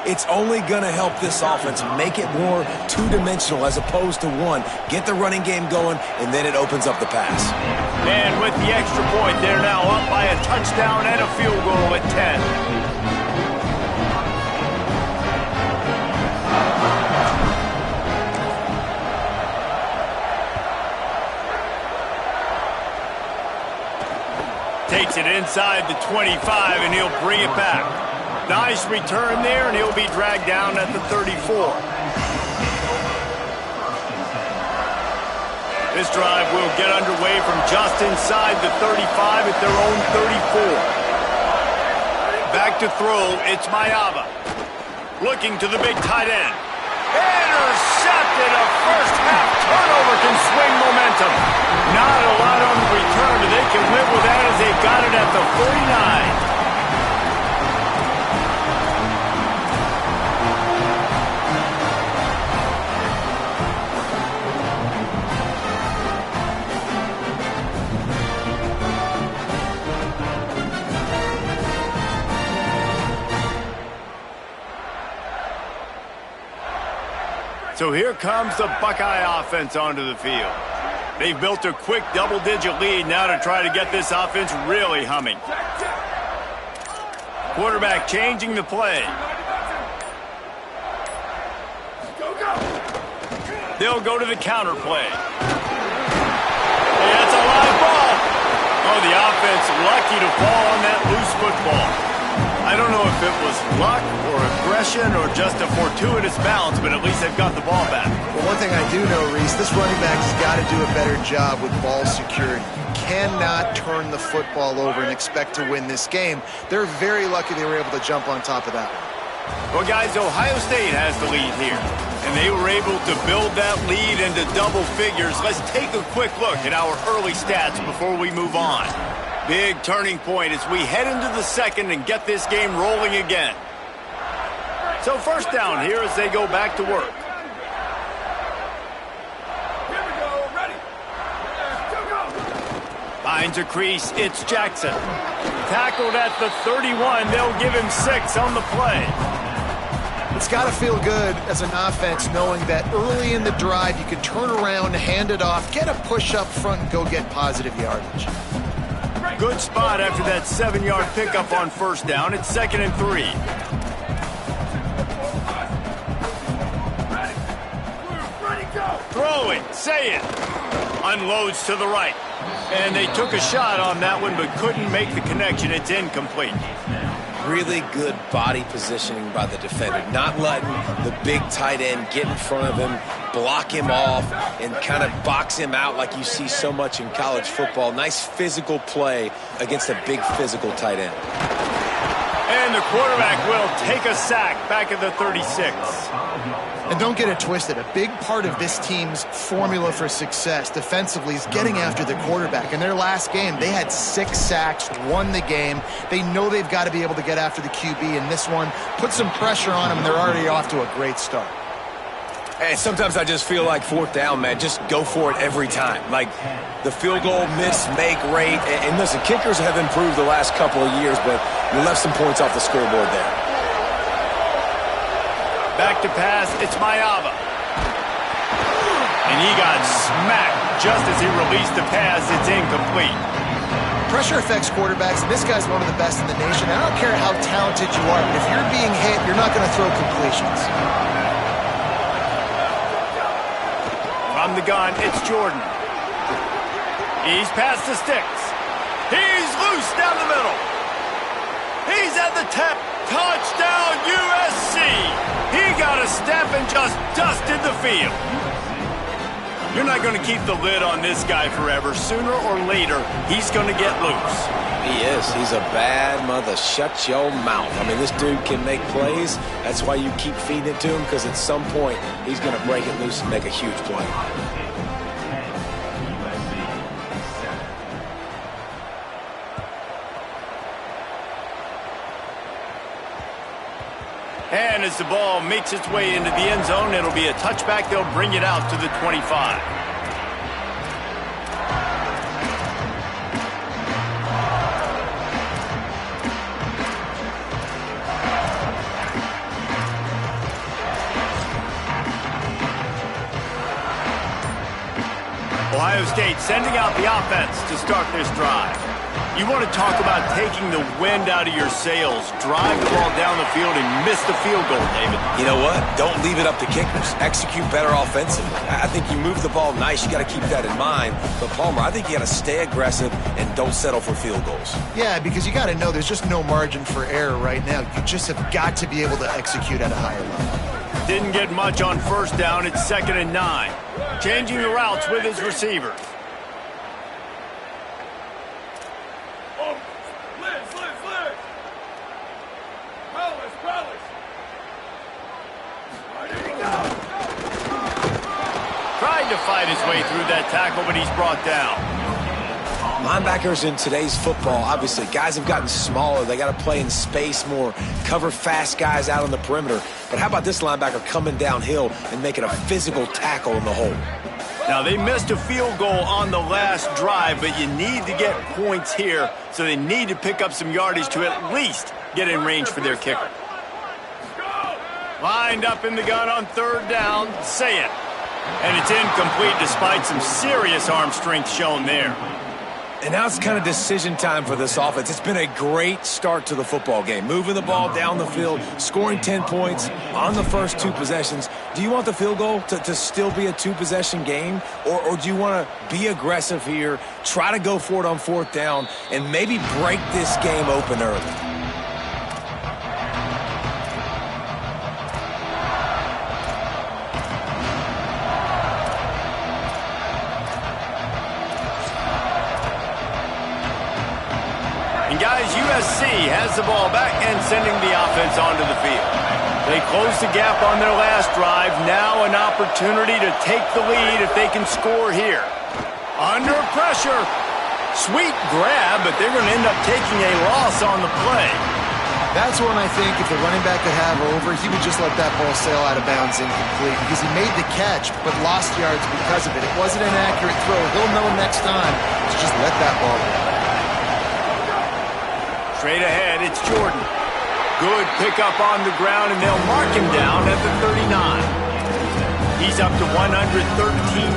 It's only going to help this offense make it more two-dimensional as opposed to one. Get the running game going, and then it opens up the pass. And with the extra point, they're now up by a touchdown and a field goal at 10. Takes it inside the 25, and he'll bring it back. Nice return there, and he'll be dragged down at the 34. This drive will get underway from just inside the 35 at their own 34. Back to throw, it's Mayava. Looking to the big tight end. Intercepted. A first-half turnover can swing momentum. Not a lot on the return, but they can live with that as they got it at the 49. So here comes the Buckeye offense onto the field. They've built a quick double-digit lead now to try to get this offense really humming. Quarterback changing the play. They'll go to the counter play. Hey, that's a live ball. Oh, the offense lucky to fall on that loose football. I don't know if it was luck or aggression or just a fortuitous bounce, but at least they've got the ball back. Well, one thing I do know, Reese, this running back's got to do a better job with ball security. Cannot turn the football over and expect to win this game. They're very lucky they were able to jump on top of that. Well, guys, Ohio State has the lead here, and they were able to build that lead into double figures. Let's take a quick look at our early stats before we move on. Big turning point as we head into the second and get this game rolling again. So first down here as they go back to work. Here we go, ready. Finds a crease, it's Jackson. Tackled at the 31, they'll give him 6 on the play. It's got to feel good as an offense knowing that early in the drive you can turn around, hand it off, get a push up front, and go get positive yardage. Good spot after that 7-yard pickup on first down. It's 2nd and 3. Throwing, say it. Unloads to the right. And they took a shot on that one but couldn't make the connection. It's incomplete. Really good body positioning by the defender. Not letting the big tight end get in front of him, block him off, and kind of box him out like you see so much in college football. Nice physical play against a big physical tight end. And the quarterback will take a sack back at the 36. And don't get it twisted. A big part of this team's formula for success defensively is getting after the quarterback. In their last game, they had 6 sacks, won the game. They know they've got to be able to get after the QB, and this one put some pressure on them, and they're already off to a great start. Hey, sometimes I just feel like fourth down, man. Just go for it every time. Like the field goal miss, make rate. And listen, kickers have improved the last couple of years, but you left some points off the scoreboard there. Back to pass, it's Mayava. And he got smacked just as he released the pass. It's incomplete. Pressure affects quarterbacks, and this guy's one of the best in the nation. I don't care how talented you are, but if you're being hit, you're not going to throw completions. From the gun, it's Jordan. He's past the sticks. He's loose down the middle. He's at the tip. Touchdown, USC. He got a step and just dusted the field. You're not going to keep the lid on this guy forever. Sooner or later, he's going to get loose. He is. He's a bad mother. Shut your mouth. I mean, this dude can make plays. That's why you keep feeding it to him, because at some point, he's going to break it loose and make a huge play. And as the ball makes its way into the end zone, it'll be a touchback. They'll bring it out to the 25. Ohio State sending out the offense to start this drive. You want to talk about taking the wind out of your sails. Drive the ball down the field and miss the field goal, David. You know what? Don't leave it up to kickers. Execute better offensively. I think you move the ball nice. You got to keep that in mind. But, Palmer, I think you got to stay aggressive and don't settle for field goals. Yeah, because you got to know there's just no margin for error right now. You just have got to be able to execute at a higher level. Didn't get much on first down. It's 2nd and 9. Changing the routes with his receivers. Tried to fight his way through that tackle, but he's brought down. Linebackers in today's football, obviously, guys have gotten smaller. They got to play in space more, cover fast guys out on the perimeter. But how about this linebacker coming downhill and making a physical tackle in the hole? Now, they missed a field goal on the last drive, but you need to get points here, so they need to pick up some yardage to at least get in range for their kicker. Lined up in the gun on 3rd down, say it. And it's incomplete despite some serious arm strength shown there. And now it's kind of decision time for this offense. It's been a great start to the football game. Moving the ball down the field, scoring 10 points on the first 2 possessions. Do you want the field goal to still be a 2-possession game? Or do you want to be aggressive here, try to go for it on 4th down, and maybe break this game open early? Guys, USC has the ball back and sending the offense onto the field. They closed the gap on their last drive. Now an opportunity to take the lead if they can score here. Under pressure. Sweet grab, but they're going to end up taking a loss on the play. That's one I think if the running back could have over, he would just let that ball sail out of bounds incomplete because he made the catch but lost yards because of it. It wasn't an accurate throw. He'll know next time to just let that ball go. Straight ahead, it's Jordan. Good pickup on the ground, and they'll mark him down at the 39. He's up to 113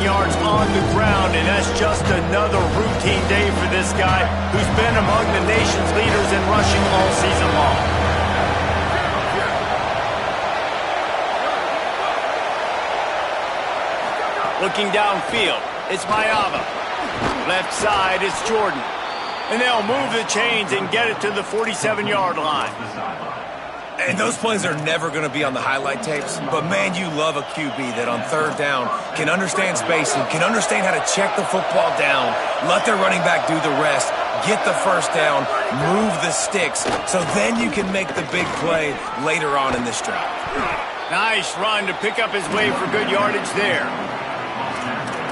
yards on the ground, and that's just another routine day for this guy who's been among the nation's leaders in rushing all season long. Looking downfield, it's Mayava. Left side, it's Jordan. And they'll move the chains and get it to the 47-yard line. And those plays are never going to be on the highlight tapes, but man, you love a QB that on 3rd down can understand spacing, can understand how to check the football down, let their running back do the rest, get the first down, move the sticks, so then you can make the big play later on in this drive. Nice run to pick up his way for good yardage there.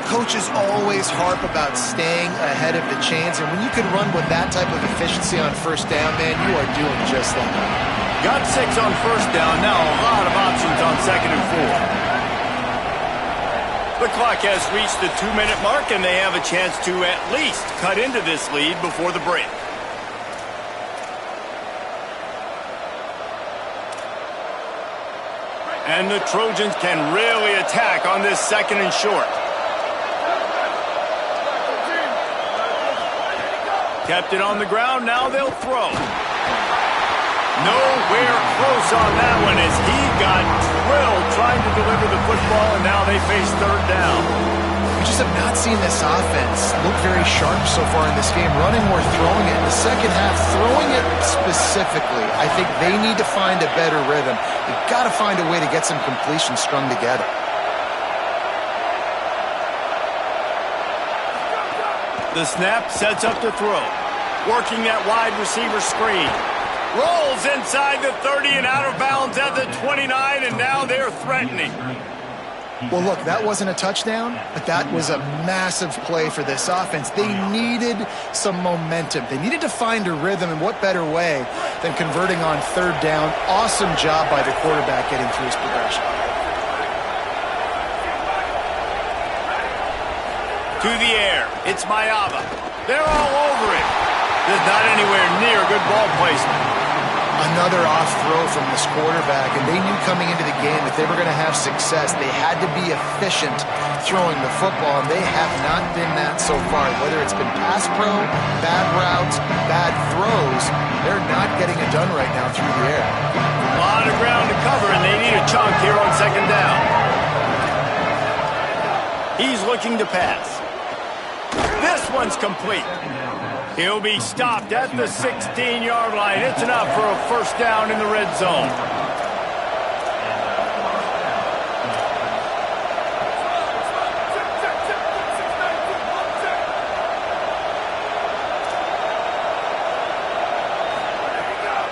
Coaches always harp about staying ahead of the chains, and when you can run with that type of efficiency on 1st down, man, you are doing just that. Got 6 on 1st down, now a lot of options on 2nd and 4. The clock has reached the 2-minute mark, and they have a chance to at least cut into this lead before the break. And the Trojans can really attack on this 2nd and short. Kept it on the ground, now they'll throw. Nowhere close on that one as he got drilled trying to deliver the football, and now they face 3rd down. We just have not seen this offense look very sharp so far in this game, running or throwing it. In the second half, throwing it specifically, I think they need to find a better rhythm. They've got to find a way to get some completions strung together. The snap sets up to throw. Working that wide receiver screen. Rolls inside the 30 and out of bounds at the 29, and now they're threatening. Well, look, that wasn't a touchdown, but that was a massive play for this offense. They needed some momentum. They needed to find a rhythm, and what better way than converting on 3rd down. Awesome job by the quarterback getting through his progression. To the air, it's Mayava. They're all over it. There's not anywhere near good ball placement. Another off throw from this quarterback, and they knew coming into the game if they were going to have success, they had to be efficient throwing the football, and they have not been that so far. Whether it's been pass pro, bad routes, bad throws, they're not getting it done right now through the air. A lot of ground to cover, and they need a chunk here on second down. He's looking to pass. This one's complete. He'll be stopped at the 16-yard line. It's enough for a first down in the red zone.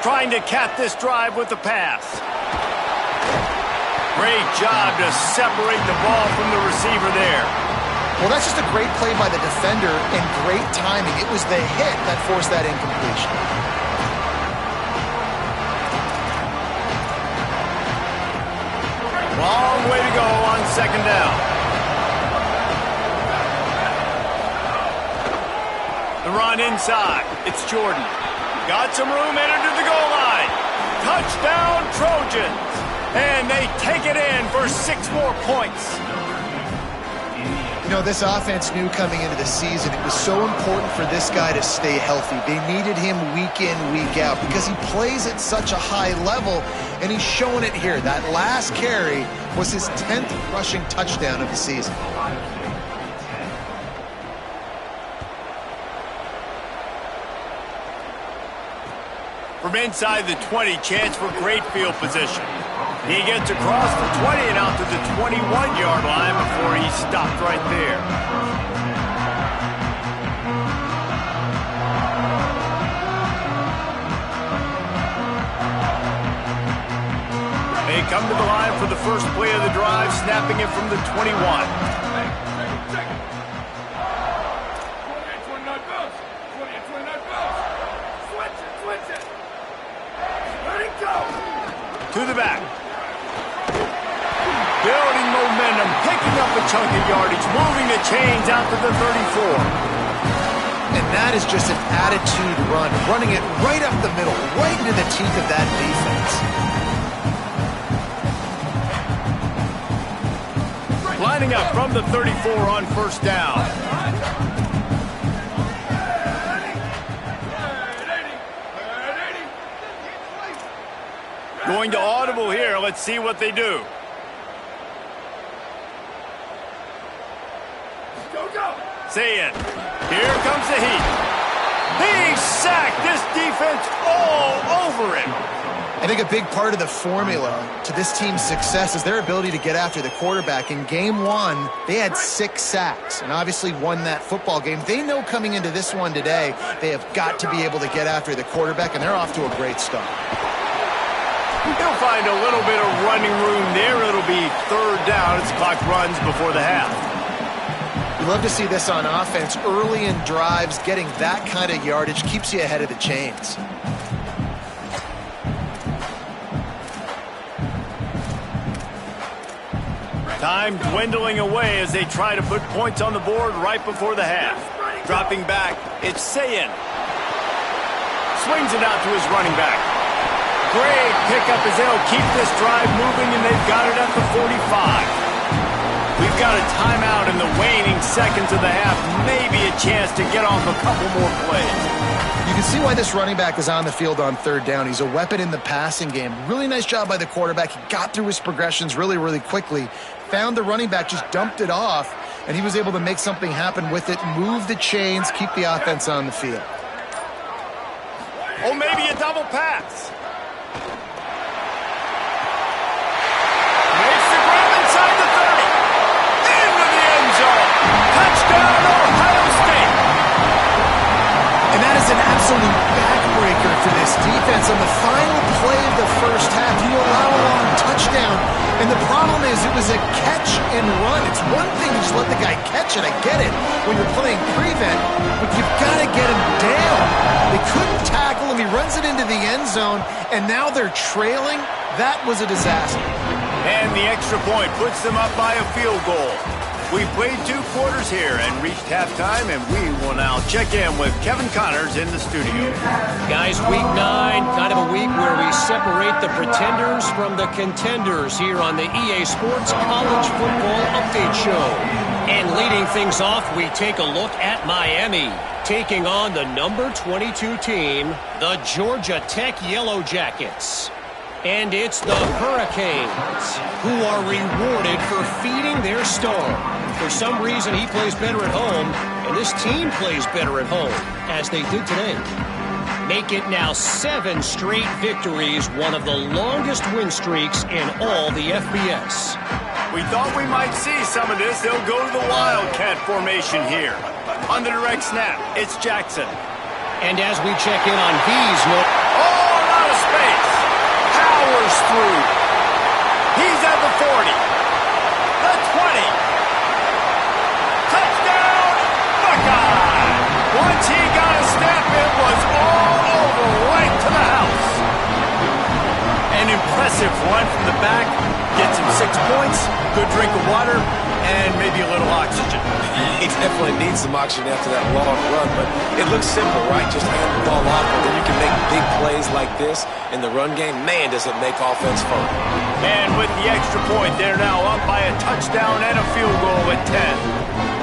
Trying to cap this drive with the pass. Great job to separate the ball from the receiver there. Well, that's just a great play by the defender and great timing. It was the hit that forced that incompletion. Long way to go on second down. The run inside. It's Jordan. Got some room, entered to the goal line. Touchdown, Trojans. And they take it in for 6 more points. You know, this offense knew coming into the season it was so important for this guy to stay healthy. They needed him week in, week out because he plays at such a high level, and he's showing it here. That last carry was his 10th rushing touchdown of the season. From inside the 20, chance for great field position. He gets across the 20 and out to the 21-yard line before he's stopped right there. They come to the line for the first play of the drive, snapping it from the 21. 28-29 Bills. Let it go. To the back. Building momentum, picking up a chunk of yardage, moving the chains out to the 34. And that is just an attitude run, running it right up the middle, right into the teeth of that defense. Lining up from the 34 on first down. Going to audible here. Let's see what they do. Say it. Here comes the heat. He's sacked. This defense all over him. I think a big part of the formula to this team's success is their ability to get after the quarterback. In game 1, they had 6 sacks and obviously won that football game. They know coming into this one today, they have got to be able to get after the quarterback, and they're off to a great start. They'll find a little bit of running room there. It'll be third down as the clock runs before the half. You love to see this on offense. Early in drives, getting that kind of yardage keeps you ahead of the chains. Time dwindling away as they try to put points on the board right before the half. Dropping back, it's Sayin. Swings it out to his running back. Great pickup as they'll keep this drive moving, and they've got it at the 45. We've got a timeout in the waning seconds of the half. Maybe a chance to get off a couple more plays. You can see why this running back is on the field on third down. He's a weapon in the passing game. Really nice job by the quarterback. He got through his progressions really, really quickly. Found the running back, just dumped it off, and he was able to make something happen with it, move the chains, keep the offense on the field. Oh, maybe a double pass. Makes the grab inside the 30. Into the end zone. Touchdown, Ohio State. And that is an absolute backbreaker for this defense. On the final play of the first half, you allow a long touchdown. And the problem is it was a catch and run. It's one thing to just let the guy catch it. I get it when you're playing prevent, but you've got to get him down. They couldn't tackle him. He runs it into the end zone, and now they're trailing. That was a disaster. And the extra point puts them up by a field goal. We've played 2 quarters here and reached halftime, and we will now check in with Kevin Connors in the studio. Guys, week 9, kind of a week where we separate the pretenders from the contenders here on the EA Sports College Football Update Show. And leading things off, we take a look at Miami, taking on the number 22 team, the Georgia Tech Yellow Jackets. And it's the Hurricanes, who are rewarded for feeding their star. For some reason, he plays better at home, and this team plays better at home, as they did today. Make it now 7 straight victories, one of the longest win streaks in all the FBS. We thought we might see some of this. They'll go to the Wildcat formation here. On the direct snap, it's Jackson. And as we check in on V's... Oh, a lot of space. Powers through. He's at the 40. The 20. Touchdown, Buckeye. Once he got a step, it was all over, right to the house. An impressive run from the back. Gets him 6 points, good drink of water, and maybe a little oxygen. He definitely needs some oxygen after that long run, but it looks simple, right? Just hand the ball off, but then you can make big plays like this in the run game. Man, does it make offense fun. And with the extra point, they're now up by a touchdown and a field goal at 10.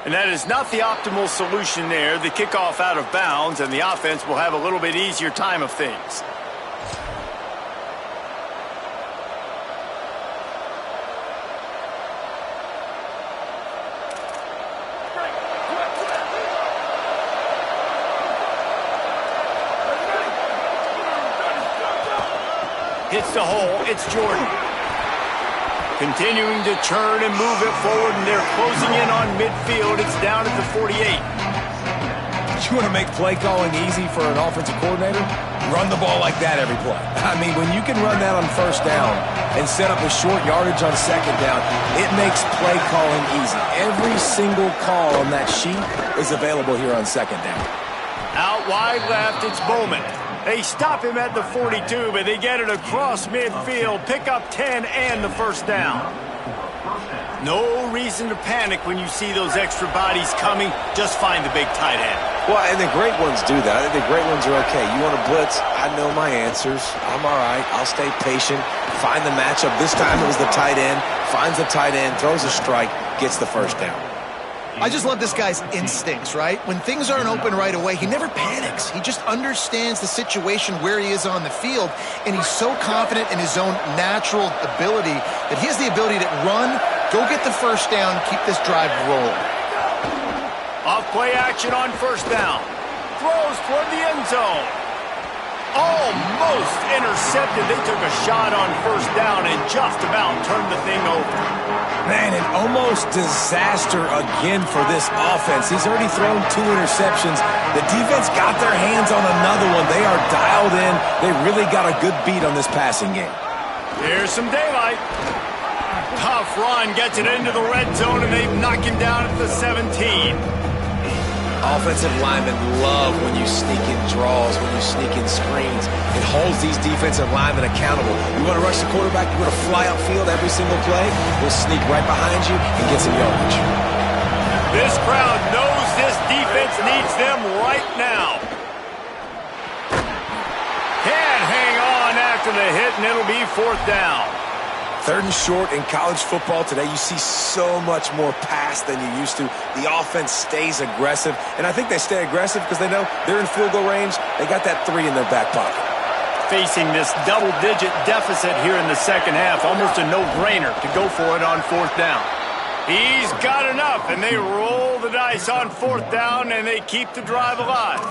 And that is not the optimal solution there. The kickoff out of bounds, and the offense will have a little bit easier time of things. Hits the hole. It's Jordan. Continuing to turn and move it forward, and they're closing in on midfield. It's down at the 48. You want to make play calling easy for an offensive coordinator? Run the ball like that every play. I mean, when you can run that on first down and set up a short yardage on second down, it makes play calling easy. Every single call on that sheet is available here on second down. Out wide left, it's Bowman. They stop him at the 42, but they get it across midfield. Pick up 10 and the first down. No reason to panic when you see those extra bodies coming. Just find the big tight end. Well, and the great ones do that. I think the great ones are okay. You want to blitz? I know my answers. I'm all right. I'll stay patient. Find the matchup. This time it was the tight end. Finds the tight end, throws a strike, gets the first down. I just love this guy's instincts, right? When things aren't open right away, he never panics. He just understands the situation where he is on the field, and he's so confident in his own natural ability that he has the ability to run, go get the first down, keep this drive rolling. Off play action on first down. Throws toward the end zone. Almost intercepted. They took a shot on first down and just about turned the thing over. Man, an almost disaster again for this offense. He's already thrown 2 interceptions. The defense got their hands on another one. They are dialed in. They really got a good beat on this passing game. Here's some daylight. Tough run, gets it into the red zone, and they knock him down at the 17. Offensive linemen love when you sneak in draws, when you sneak in screens. It holds these defensive linemen accountable. You want to rush the quarterback, you want to fly upfield every single play, we'll sneak right behind you and get some yardage. This crowd knows this defense needs them right now. Can't hang on after the hit, and it'll be fourth down. 3rd and short in college football today. You see so much more pass than you used to. The offense stays aggressive, and I think they stay aggressive because they know they're in field goal range. They got that 3 in their back pocket. Facing this double-digit deficit here in the second half, almost a no-brainer to go for it on fourth down. He's got enough, and they roll the dice on fourth down, and they keep the drive alive.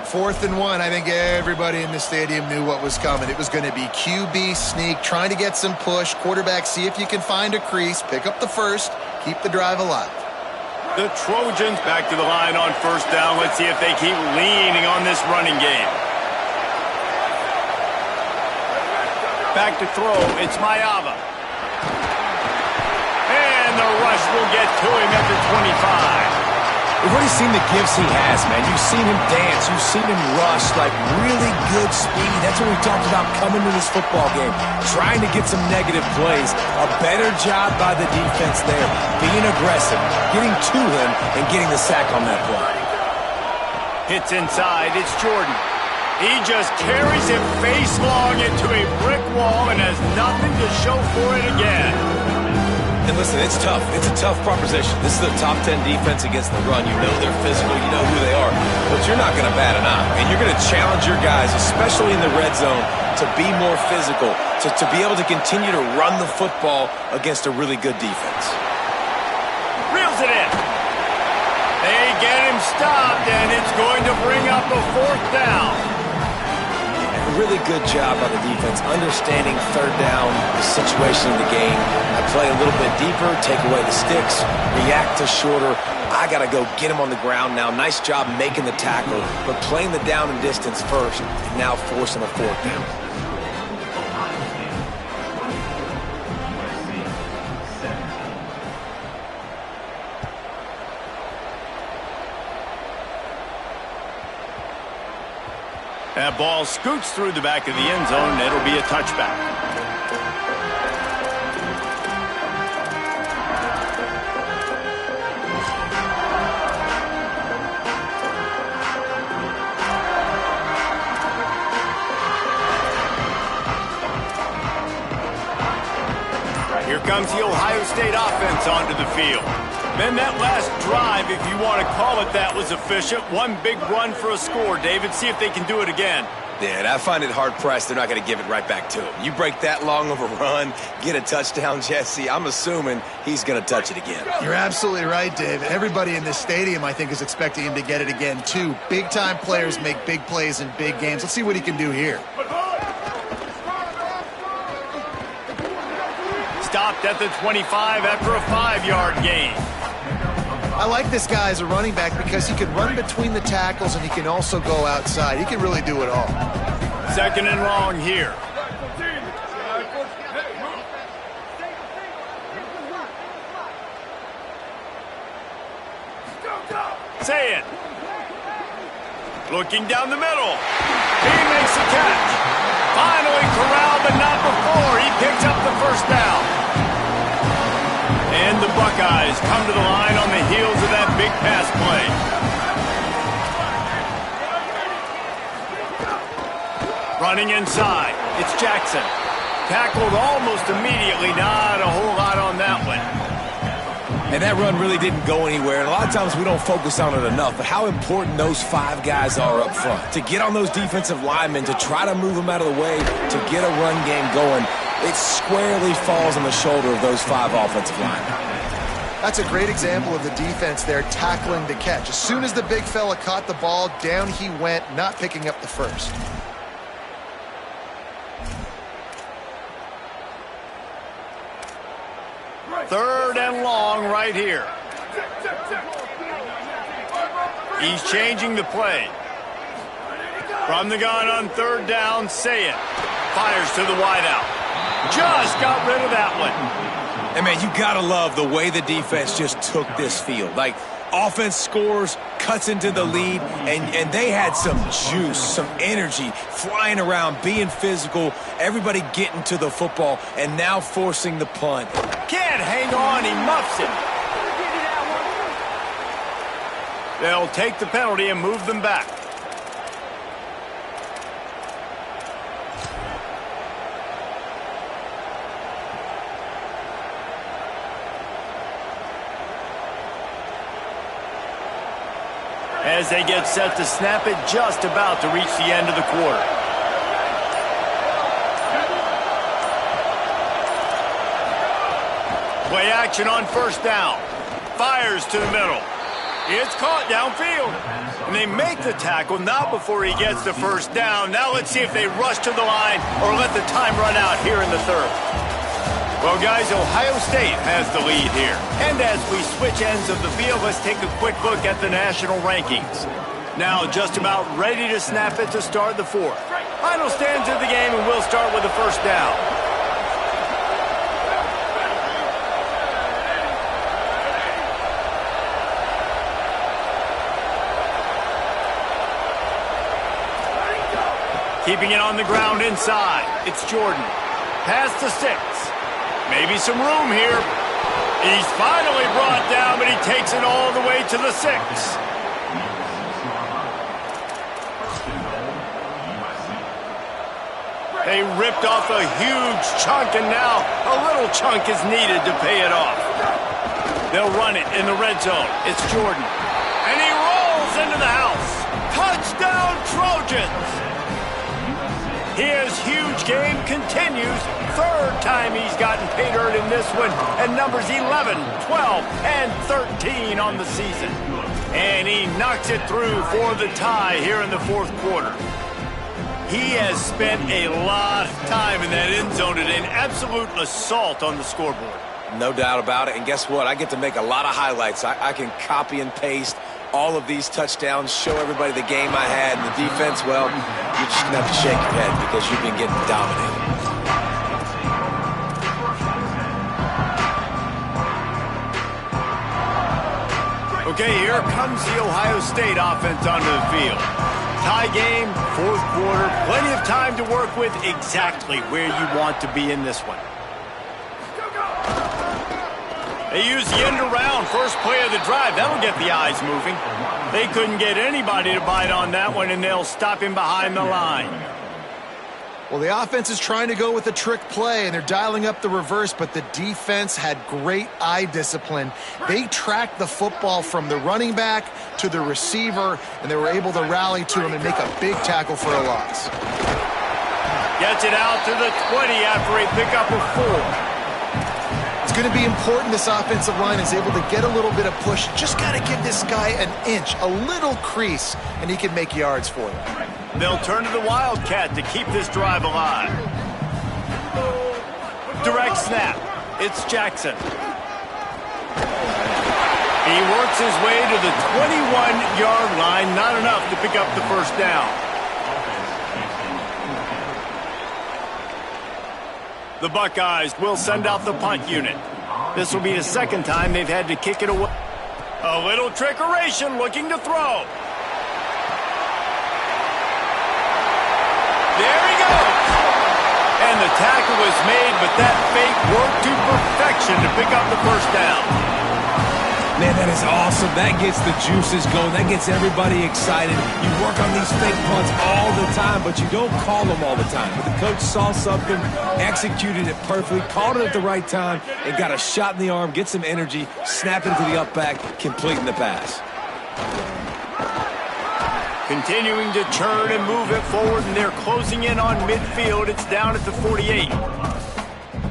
4th and 1, I think everybody in the stadium knew what was coming. It was going to be QB sneak, trying to get some push. Quarterback, see if you can find a crease, pick up the first, keep the drive alive. The Trojans back to the line on first down. Let's see if they keep leaning on this running game. Back to throw, it's Mayava. And the rush will get to him at the 25. We've already seen the gifts he has, man. You've seen him dance. You've seen him rush, like really good speed. That's what we talked about coming to this football game, trying to get some negative plays. A better job by the defense there, being aggressive, getting to him, and getting the sack on that play. Hits inside. It's Jordan. He just carries it face long into a brick wall and has nothing to show for it again. And listen, it's tough. It's a tough proposition. This is a top 10 defense against the run. You know they're physical. You know who they are. But you're not going to bat an eye. And you're going to challenge your guys, especially in the red zone, to be more physical, to be able to continue to run the football against a really good defense. Reels it in. They get him stopped, and it's going to bring up a 4th down. A really good job by the defense, understanding third down, the situation of the game. I play a little bit deeper, take away the sticks, react to shorter. I got to go get him on the ground now. Nice job making the tackle, but playing the down and distance first, and now forcing a 4th down. That ball scoots through the back of the end zone, and it'll be a touchback. Here comes the Ohio State offense onto the field. Then that last drive, if you want to call it that, was efficient. One big run for a score. David, see if they can do it again. Yeah, and I find it hard-pressed they're not going to give it right back to him. You break that long of a run, get a touchdown, Jesse, I'm assuming he's going to touch it again. You're absolutely right, Dave. Everybody in this stadium, I think, is expecting him to get it again, too. Big-time players make big plays in big games. Let's see what he can do here. Stopped at the 25 after a 5-yard gain. I like this guy as a running back because he can run between the tackles and he can also go outside. He can really do it all. 2nd and long here. Say it. Looking down the middle. He makes a catch. Finally corralled, but not before. He picks up the 1st down. And the Buckeyes come to the line on the heels of that big pass play. Running inside, it's Jackson. Tackled almost immediately, not a whole lot on that one. And that run really didn't go anywhere. And a lot of times we don't focus on it enough, but how important those 5 guys are up front. To get on those defensive linemen, to try to move them out of the way, to get a run game going, it squarely falls on the shoulder of those 5 offensive linemen. That's a great example of the defense there tackling the catch. As soon as the big fella caught the ball, down he went, not picking up the 1st. Third and long right here. He's changing the play. From the gun on 3rd down, Say it. Fires to the wideout. Just got rid of that one. And, man, you got to love the way the defense just took this field. Like, offense scores, cuts into the lead, and they had some juice, some energy, flying around, being physical, everybody getting to the football, and now forcing the punt. Can't hang on, he muffs it. They'll take the penalty and move them back. As they get set to snap it, just about to reach the end of the quarter. Play action on 1st down. Fires to the middle. It's caught downfield. And they make the tackle, not before he gets the 1st down. Now let's see if they rush to the line or let the time run out here in the 3rd. Well, guys, Ohio State has the lead here. And as we switch ends of the field, let's take a quick look at the national rankings. Now just about ready to snap it to start the 4th. Final stands of the game, and we'll start with the 1st down. Keeping it on the ground inside. It's Jordan. Pass to 6. Maybe some room here. He's finally brought down, but he takes it all the way to the 6. They ripped off a huge chunk, and now a little chunk is needed to pay it off. They'll run it in the red zone. It's Jordan. And he rolls into the house. Touchdown, Trojans! His huge game continues. Third time he's gotten pay dirt in this one. And numbers 11, 12, and 13 on the season. And he knocks it through for the tie here in the fourth quarter. He has spent a lot of time in that end zone today. An absolute assault on the scoreboard. No doubt about it. And guess what? I get to make a lot of highlights. I can copy and paste all of these touchdowns, show everybody the game I had. And the defense, well, you're just going to have to shake your head because you've been getting dominated. Okay, here comes the Ohio State offense onto the field. Tie game, fourth quarter, plenty of time to work with, exactly where you want to be in this one. They use the end around, first play of the drive. That'll get the eyes moving. They couldn't get anybody to bite on that one, and they'll stop him behind the line. Well, the offense is trying to go with a trick play, and they're dialing up the reverse, but the defense had great eye discipline. They tracked the football from the running back to the receiver, and they were able to rally to him and make a big tackle for a loss. Gets it out to the 20 after a pickup of 4. It's going to be important this offensive line is able to get a little bit of push. Just got to give this guy an inch, a little crease, and he can make yards for you. They'll turn to the Wildcat to keep this drive alive. Direct snap. It's Jackson. He works his way to the 21-yard line. Not enough to pick up the first down. The Buckeyes will send out the punt unit. This will be the second time they've had to kick it away. A little trickeration, looking to throw. There he goes. And the tackle was made, but that fake worked to perfection to pick up the first down. Man, that is awesome. That gets the juices going. That gets everybody excited. You work on these fake punts all the time, but you don't call them all the time. But the coach saw something, executed it perfectly, called it at the right time, and got a shot in the arm, get some energy, snap it to the up back, completing the pass. Continuing to turn and move it forward, and they're closing in on midfield. It's down at the 48.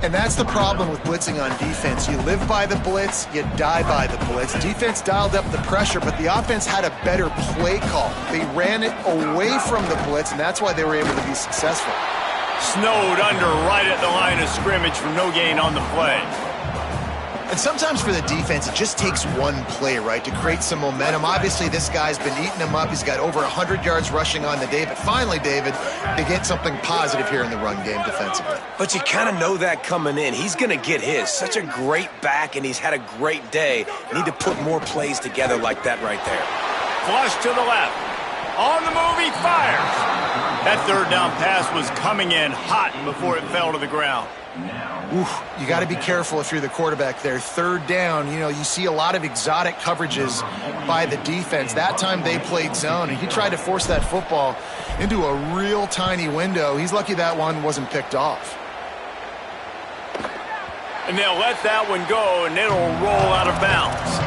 And that's the problem with blitzing on defense. You live by the blitz, you die by the blitz. Defense dialed up the pressure, but the offense had a better play call. They ran it away from the blitz, and that's why they were able to be successful. Snowed under right at the line of scrimmage for no gain on the play. And sometimes for the defense, it just takes one play, right, to create some momentum. Obviously, this guy's been eating him up. He's got over 100 yards rushing on the day. But finally, David, they get something positive here in the run game defensively. But you kind of know that coming in. He's going to get his. Such a great back, and he's had a great day. Need to put more plays together like that right there. Flush to the left. On the move, he fires. That third down pass was coming in hot before it fell to the ground. Oof, you got to be careful if you're the quarterback there. Third down, you see a lot of exotic coverages by the defense. That time they played zone, and he tried to force that football into a real tiny window. He's lucky that one wasn't picked off. And they'll let that one go, and it'll roll out of bounds.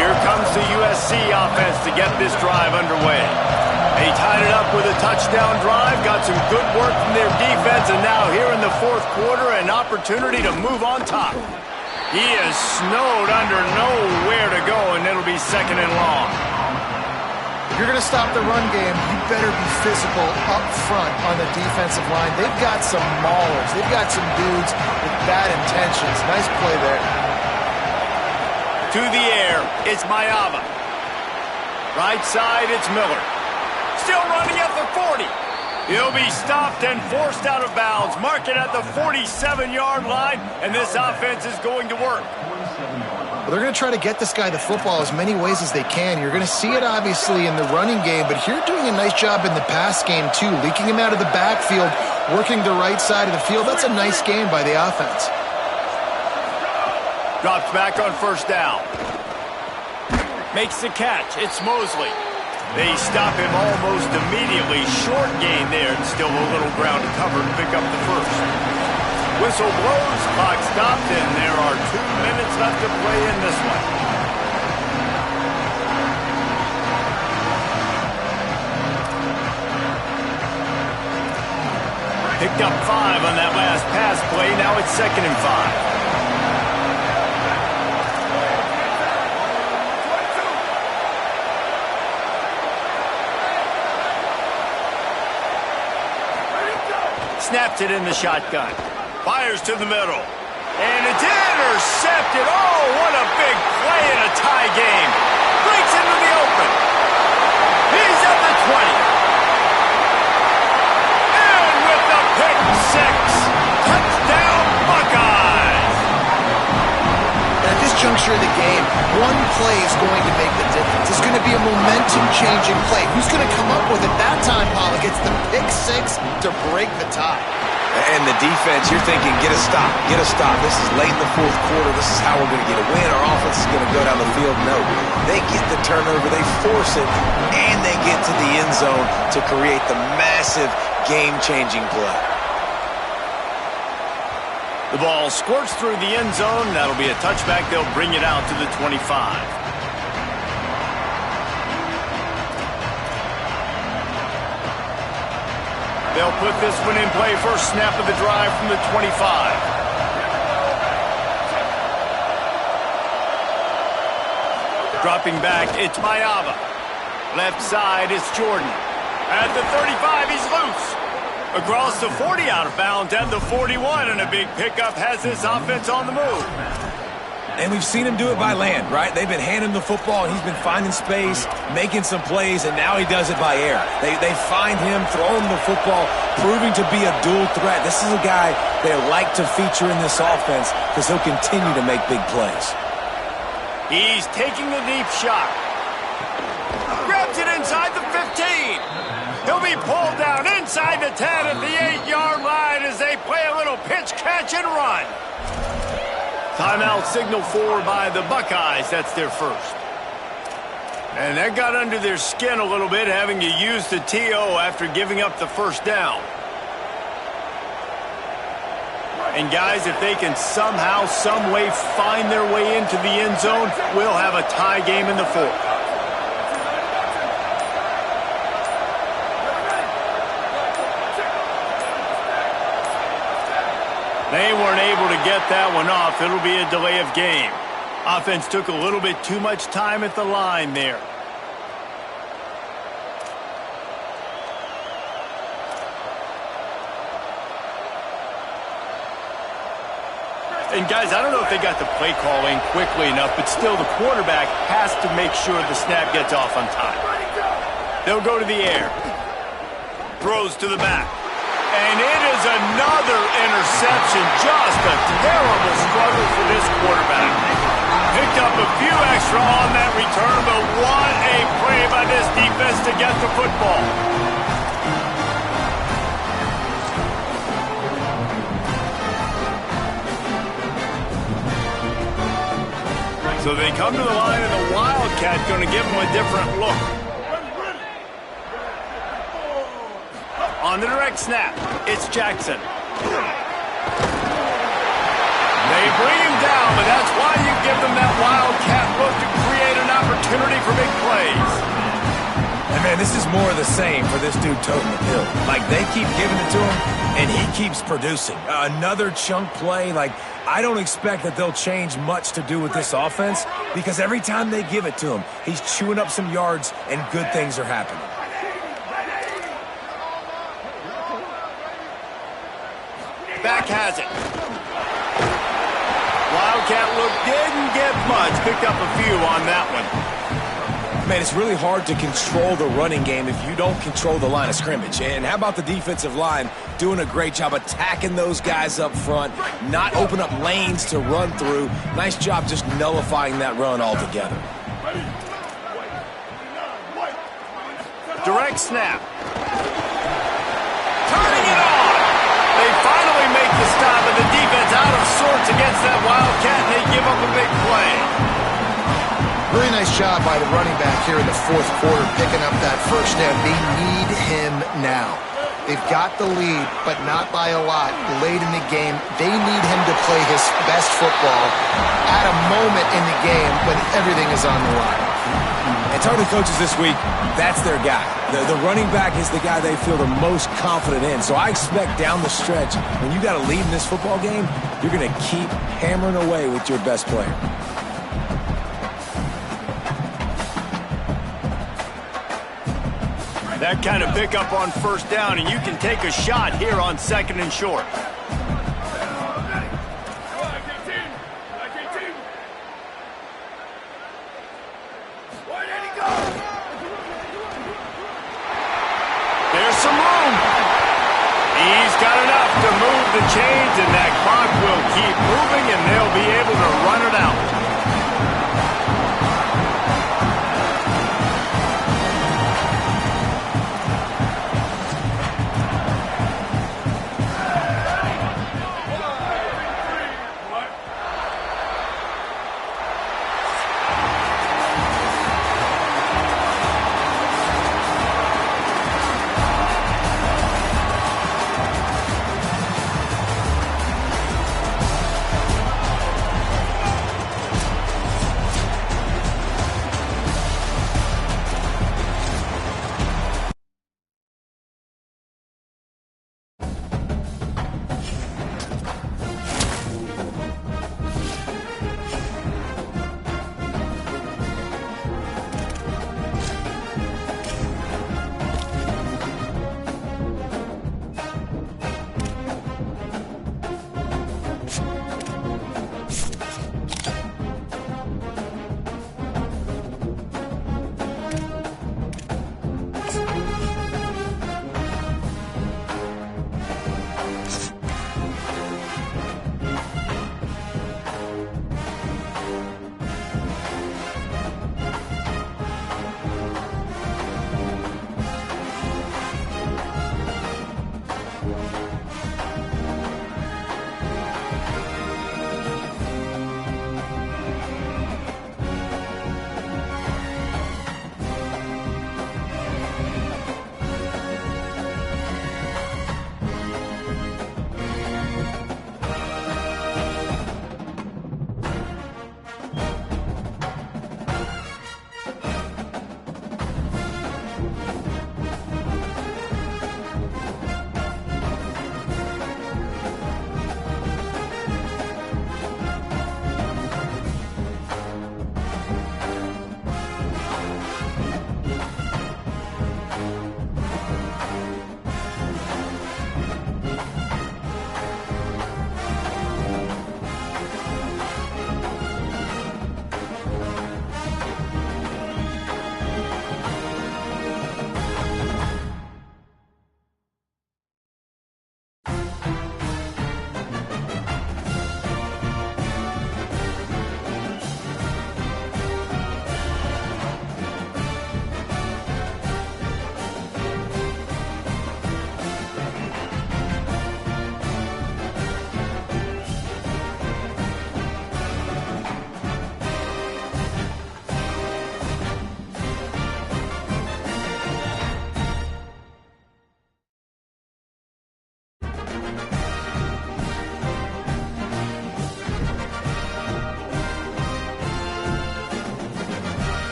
Here comes the USC offense to get this drive underway. They tied it up with a touchdown drive, got some good work from their defense, and now here in the fourth quarter, an opportunity to move on top. He is snowed under, nowhere to go, and it'll be second and long. If you're going to stop the run game, you better be physical up front on the defensive line. They've got some maulers. They've got some dudes with bad intentions. Nice play there. To the air, it's Mayava. Right side, it's Miller. Still running at the 40. He'll be stopped and forced out of bounds. Mark it at the 47-yard line, and this offense is going to work. Well, they're going to try to get this guy the football as many ways as they can. You're going to see it, obviously, in the running game, but here doing a nice job in the pass game, too. Leaking him out of the backfield, working the right side of the field. That's a nice game by the offense. Drops back on first down. Makes the catch. It's Mosley. They stop him almost immediately. Short gain there, and still a little ground to cover to pick up the first. Whistle blows, clock stopped, and there are 2 minutes left to play in this one. Picked up 5 on that last pass play. Now it's 2nd and 5. Snaps it in the shotgun. Fires to the middle. And it's intercepted. Oh, what a big play in a tie game. Breaks into the open. He's at the 20. And with the pick six. Touchdown, Buckeyes. At this juncture of the game, one play is going to make the difference. It's going to be a momentum-changing play. Who's going to come up with it that time, Pollock? It's the pick six to break the tie. And the defense, you're thinking, get a stop, get a stop. This is late in the fourth quarter. This is how we're going to get a win. Our offense is going to go down the field. No, they get the turnover, they force it, and they get to the end zone to create the massive game-changing play. The ball squirts through the end zone. That'll be a touchback. They'll bring it out to the 25. They'll put this one in play. First snap of the drive from the 25. Dropping back, it's Mayava. Left side, it's Jordan. At the 35, he's loose. Across the 40, out of bounds at the 41, and a big pickup has this offense on the move. And we've seen him do it by land, right? They've been handing him the football, and he's been finding space, making some plays, and now he does it by air. They find him, throw him the football, proving to be a dual threat. This is a guy they like to feature in this offense because he'll continue to make big plays. He's taking a deep shot. Grabs it inside the 15. He'll be pulled down inside the 10 at the 8-yard line as they play a little pitch, catch, and run. Timeout signal for by the Buckeyes. That's their first. And that got under their skin a little bit, having to use the TO after giving up the first down. And guys, if they can somehow, some way find their way into the end zone, we'll have a tie game in the fourth. They weren't able to get that one off. It'll be a delay of game. Offense took a little bit too much time at the line there. And guys, I don't know if they got the play call in quickly enough, but still the quarterback has to make sure the snap gets off on time. They'll go to the air. Throws to the back. And it is another interception. Just a terrible struggle for this quarterback. Picked up a few extra on that return, but what a play by this defense to get the football. So they come to the line, and the Wildcat going to give them a different look. On the direct snap, it's Jackson. They bring him down, but that's why you give them that Wildcat look to create an opportunity for big plays. And man, this is more of the same for this dude toting the pill. Like, they keep giving it to him, and he keeps producing. Another chunk play. Like, I don't expect that they'll change much to do with this offense because every time they give it to him, he's chewing up some yards, and good things are happening. Back has it. Wildcat look didn't get much. Picked up a few on that one. Man, it's really hard to control the running game if you don't control the line of scrimmage. And how about the defensive line doing a great job attacking those guys up front, not open up lanes to run through. Nice job just nullifying that run altogether. Direct snap. Turning it on. They finally make the stop, and the defense out of sorts against that Wildcat, and they give up a big play. Really nice job by the running back here in the fourth quarter, picking up that first down. They need him now. They've got the lead, but not by a lot. Late in the game, they need him to play his best football at a moment in the game when everything is on the line. And talking to coaches this week, that's their guy. The running back is the guy they feel the most confident in. So I expect down the stretch, when you got a lead in this football game, you're going to keep hammering away with your best player. That kind of pickup on first down, and you can take a shot here on 2nd and short. There's some room. He's got enough to move the chains, and that clock will keep moving, and they'll be able to run it out.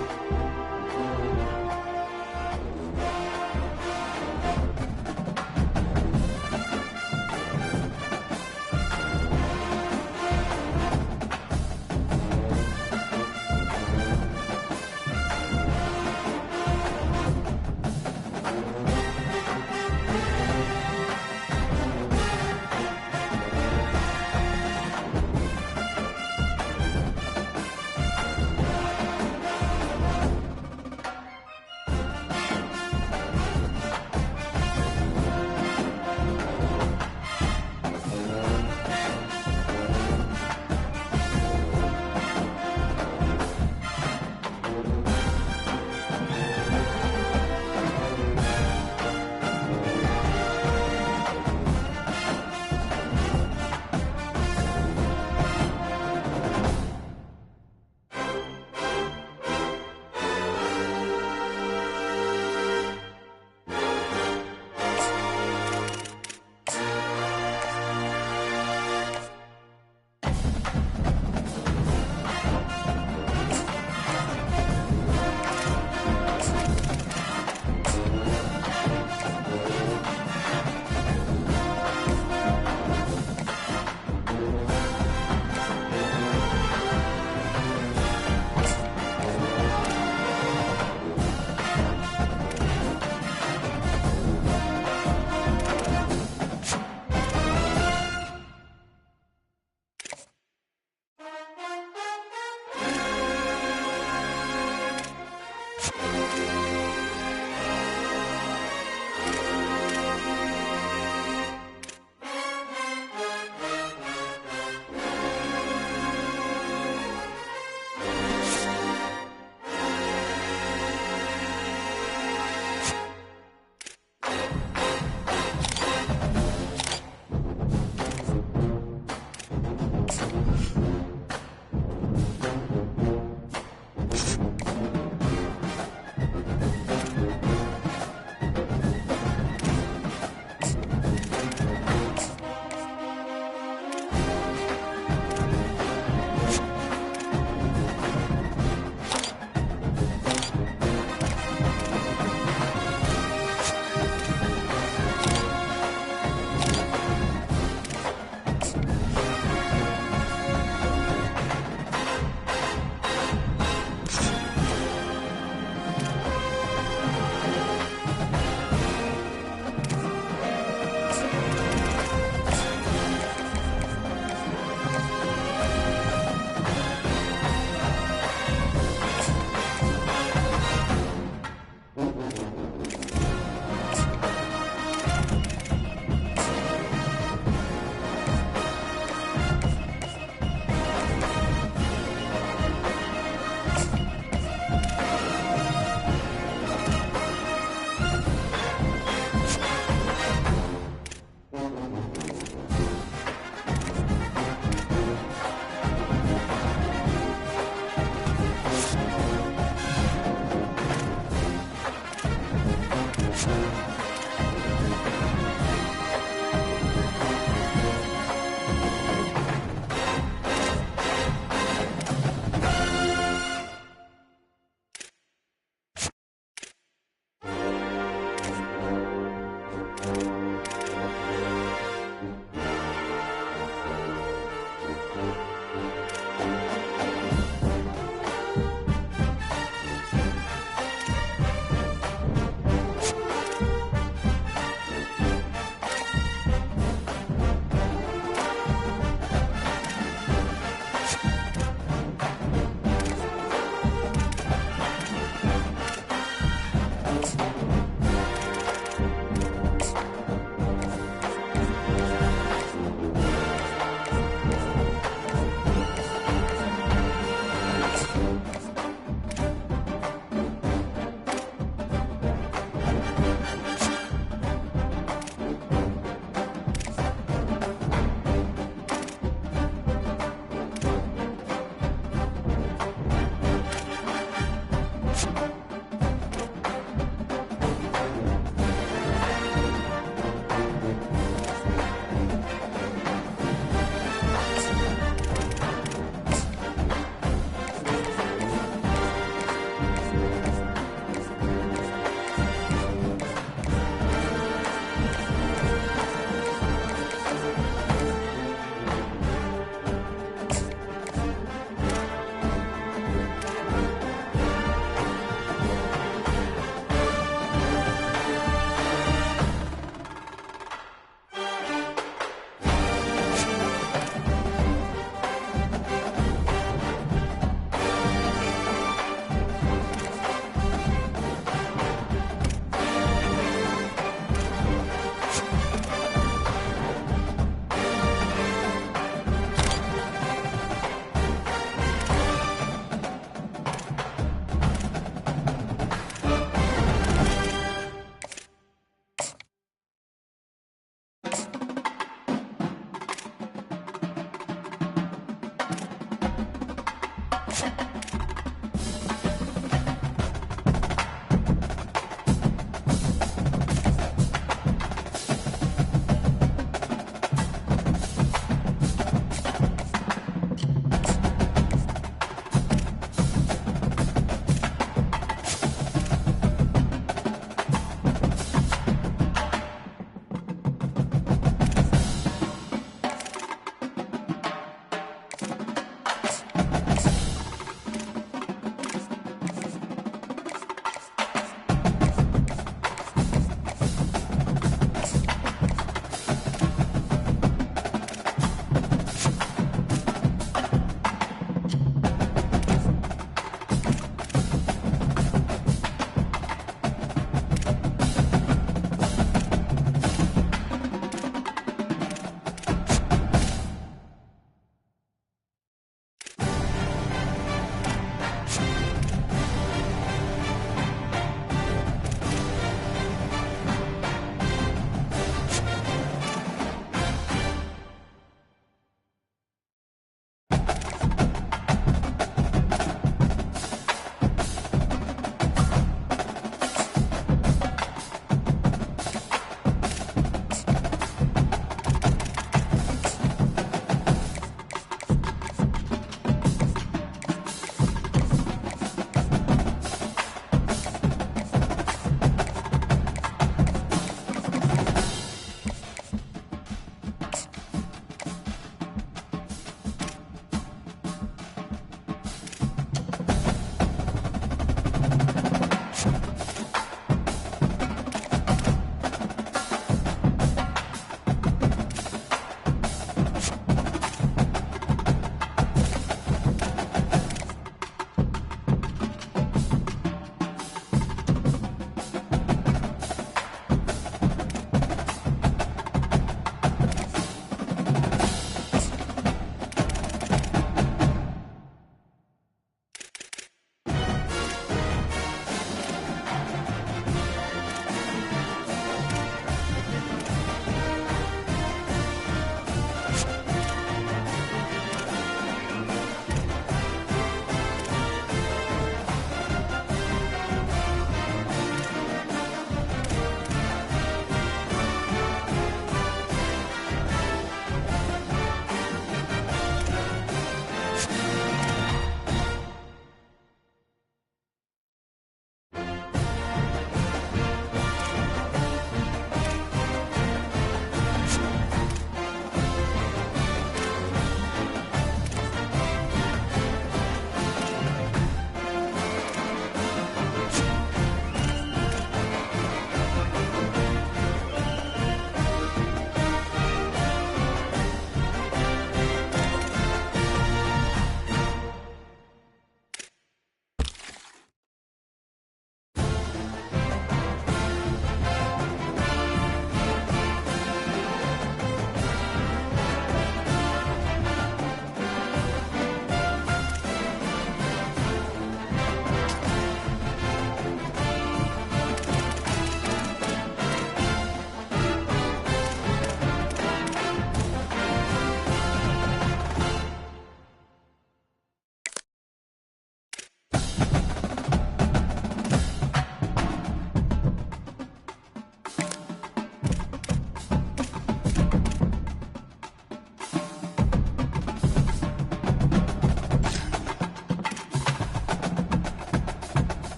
game.